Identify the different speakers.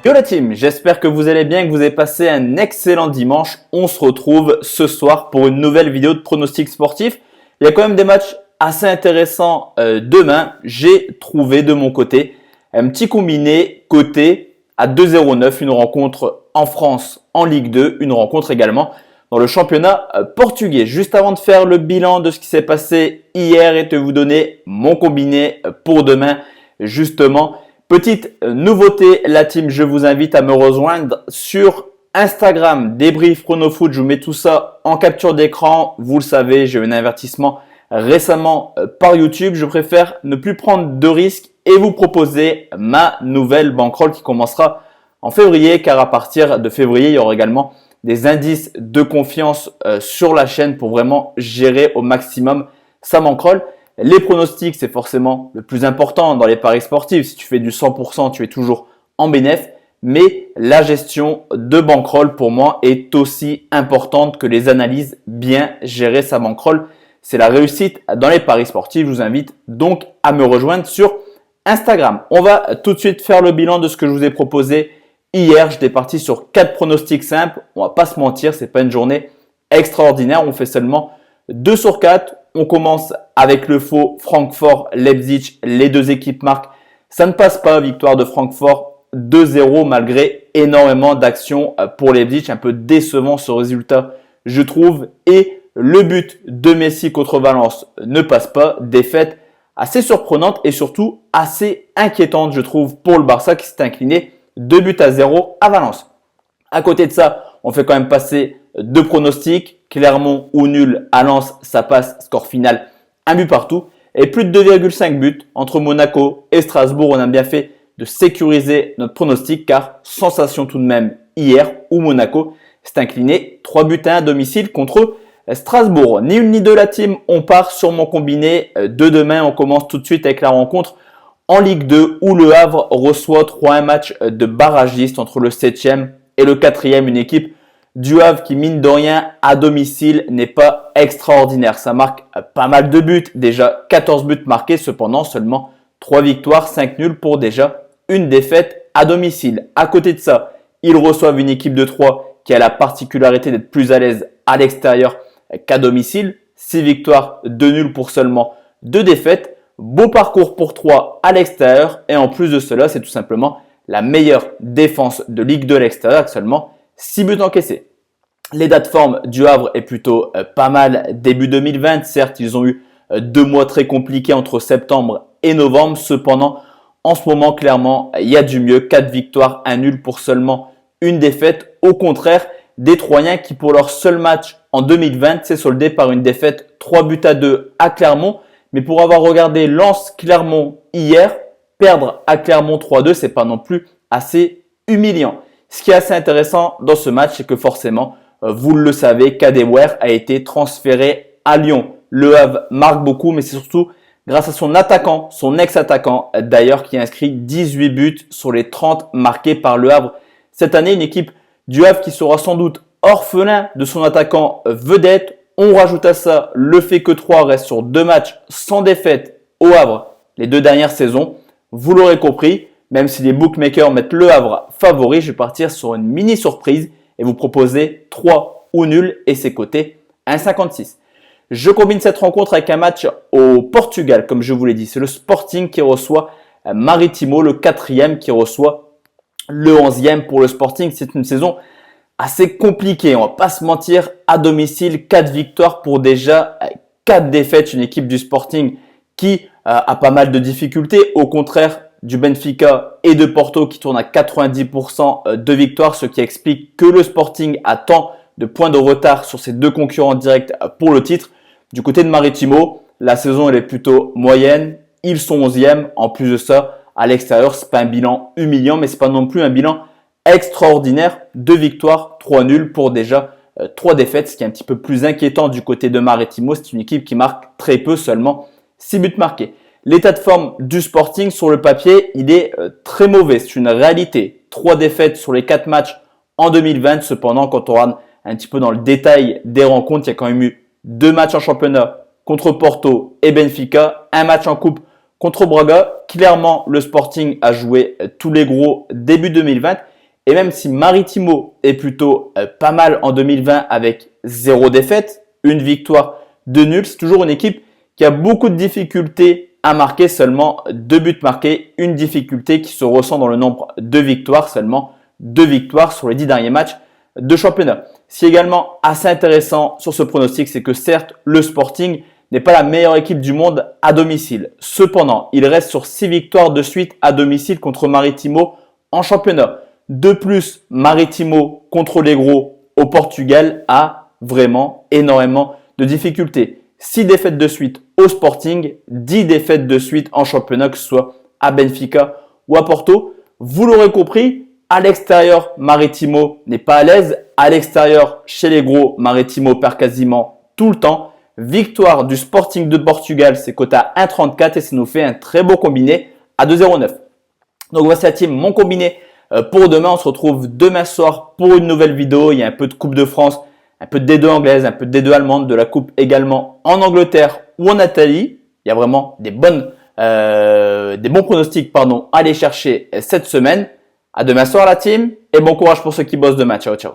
Speaker 1: Yo la team, j'espère que vous allez bien, que vous avez passé un excellent dimanche. On se retrouve ce soir pour une nouvelle vidéo de pronostic sportif. Il y a quand même des matchs assez intéressants demain. J'ai trouvé de mon côté un petit combiné coté à 2,09, une rencontre en France en Ligue 2, une rencontre également dans le championnat portugais. Juste avant de faire le bilan de ce qui s'est passé hier et de vous donner mon combiné pour demain, justement. Petite nouveauté, la team, je vous invite à me rejoindre sur Instagram, débrief Pronofoot. Je vous mets tout ça en capture d'écran. Vous le savez, j'ai eu un avertissement récemment par YouTube. Je préfère ne plus prendre de risques et vous proposer ma nouvelle bankroll qui commencera en février, car à partir de février, il y aura également des indices de confiance sur la chaîne pour vraiment gérer au maximum sa bankroll. Les pronostics, c'est forcément le plus important dans les paris sportifs. Si tu fais du 100%, tu es toujours en bénéf. Mais la gestion de bankroll, pour moi, est aussi importante que les analyses. Bien gérer sa bankroll, c'est la réussite dans les paris sportifs. Je vous invite donc à me rejoindre sur Instagram. On va tout de suite faire le bilan de ce que je vous ai proposé hier. J'étais parti sur 4 pronostics simples. On va pas se mentir, c'est pas une journée extraordinaire. On fait seulement 2 sur 4. On commence avec le faux Francfort-Leipzig. Les deux équipes marquent. Ça ne passe pas. Victoire de Francfort 2-0 malgré énormément d'actions pour Leipzig. Un peu décevant ce résultat, je trouve. Et le but de Messi contre Valence ne passe pas. Défaite assez surprenante et surtout assez inquiétante, je trouve, pour le Barça qui s'est incliné 2-0 à Valence. À côté de ça, on fait quand même passer 2 pronostics. Clermont ou nul à Lens, ça passe. Score final, 1 but partout. Et plus de 2,5 buts entre Monaco et Strasbourg. On a bien fait de sécuriser notre pronostic car sensation tout de même hier où Monaco s'est incliné 3 buts à 1 à domicile contre Strasbourg. Ni une ni deux la team, on part sur mon combiné de demain. On commence tout de suite avec la rencontre en Ligue 2 où le Havre reçoit 3-1 match de barragiste entre le 7e et le 4e. Une équipe du Havre qui, mine de rien, à domicile, n'est pas extraordinaire. Ça marque pas mal de buts. Déjà 14 buts marqués, cependant seulement 3 victoires, 5 nuls pour déjà une défaite à domicile. À côté de ça, ils reçoivent une équipe de 3 qui a la particularité d'être plus à l'aise à l'extérieur qu'à domicile. 6 victoires, 2 nuls pour seulement 2 défaites. Beau parcours pour 3 à l'extérieur. Et en plus de cela, c'est tout simplement la meilleure défense de Ligue 2 à l'extérieur avec seulement 6 buts encaissés. L'état de forme du Havre est plutôt pas mal début 2020. Certes, ils ont eu 2 mois très compliqués entre septembre et novembre. Cependant, en ce moment, clairement, il y a du mieux. 4 victoires, 1 nul pour seulement une défaite. Au contraire, des Troyens qui, pour leur seul match en 2020, s'est soldé par une défaite 3-2 à Clermont. Mais pour avoir regardé Lens-Clermont hier, perdre à Clermont 3-2, c'est pas non plus assez humiliant. Ce qui est assez intéressant dans ce match, c'est que forcément, vous le savez, Kadewere a été transféré à Lyon. Le Havre marque beaucoup, mais c'est surtout grâce à son attaquant, son ex-attaquant d'ailleurs, qui a inscrit 18 buts sur les 30 marqués par le Havre. Cette année, une équipe du Havre qui sera sans doute orphelin de son attaquant vedette. On rajoute à ça le fait que 3 reste sur 2 matchs sans défaite au Havre les 2 dernières saisons. Vous l'aurez compris, même si les bookmakers mettent le Havre favori, je vais partir sur une mini surprise et vous proposer 3 ou nul et c'est coté 1,56. Je combine cette rencontre avec un match au Portugal, comme je vous l'ai dit. C'est le Sporting qui reçoit Maritimo, le 4e qui reçoit le 11e pour le Sporting. C'est une saison assez compliquée, on va pas se mentir. À domicile, 4 victoires pour déjà 4 défaites. Une équipe du Sporting qui a pas mal de difficultés. Au contraire du Benfica et de Porto qui tournent à 90% de victoires, ce qui explique que le Sporting a tant de points de retard sur ses 2 concurrents directs pour le titre. Du côté de Maritimo, la saison elle est plutôt moyenne. Ils sont 11e. En plus de ça, à l'extérieur, c'est pas un bilan humiliant, mais c'est pas non plus un bilan extraordinaire. 2 victoires, 3 nuls pour déjà 3 défaites, ce qui est un petit peu plus inquiétant du côté de Maritimo. C'est une équipe qui marque très peu, seulement 6 buts marqués. L'état de forme du Sporting sur le papier, il est très mauvais. C'est une réalité. 3 défaites sur les 4 matchs en 2020. Cependant, quand on regarde un petit peu dans le détail des rencontres, il y a quand même eu 2 matchs en championnat contre Porto et Benfica, un match en coupe contre Braga. Clairement, le Sporting a joué tous les gros début 2020 Et même si Maritimo est plutôt pas mal en 2020 avec 0 défaite, une victoire, 2 nuls, c'est toujours une équipe qui a beaucoup de difficultés à marquer, seulement 2 buts marqués, une difficulté qui se ressent dans le nombre de victoires, seulement 2 victoires sur les 10 derniers matchs de championnat. Ce qui est également assez intéressant sur ce pronostic, c'est que certes, le Sporting n'est pas la meilleure équipe du monde à domicile. Cependant, il reste sur 6 victoires de suite à domicile contre Maritimo en championnat. De plus, Maritimo contre les gros au Portugal a vraiment énormément de difficultés. 6 défaites de suite au Sporting, 10 défaites de suite en championnat, que ce soit à Benfica ou à Porto. Vous l'aurez compris, à l'extérieur, Maritimo n'est pas à l'aise. À l'extérieur, chez les gros, Maritimo perd quasiment tout le temps. Victoire du Sporting de Portugal, c'est coté à 1,34 et ça nous fait un très beau combiné à 2,09. Donc voici la team, mon combiné pour demain. On se retrouve demain soir pour une nouvelle vidéo. Il y a un peu de Coupe de France, un peu de D2 anglaise, un peu de D2 allemande, de la Coupe également en Angleterre ou en Italie. Il y a vraiment des bons pronostics à aller chercher cette semaine. À demain soir la team et bon courage pour ceux qui bossent demain. Ciao, ciao.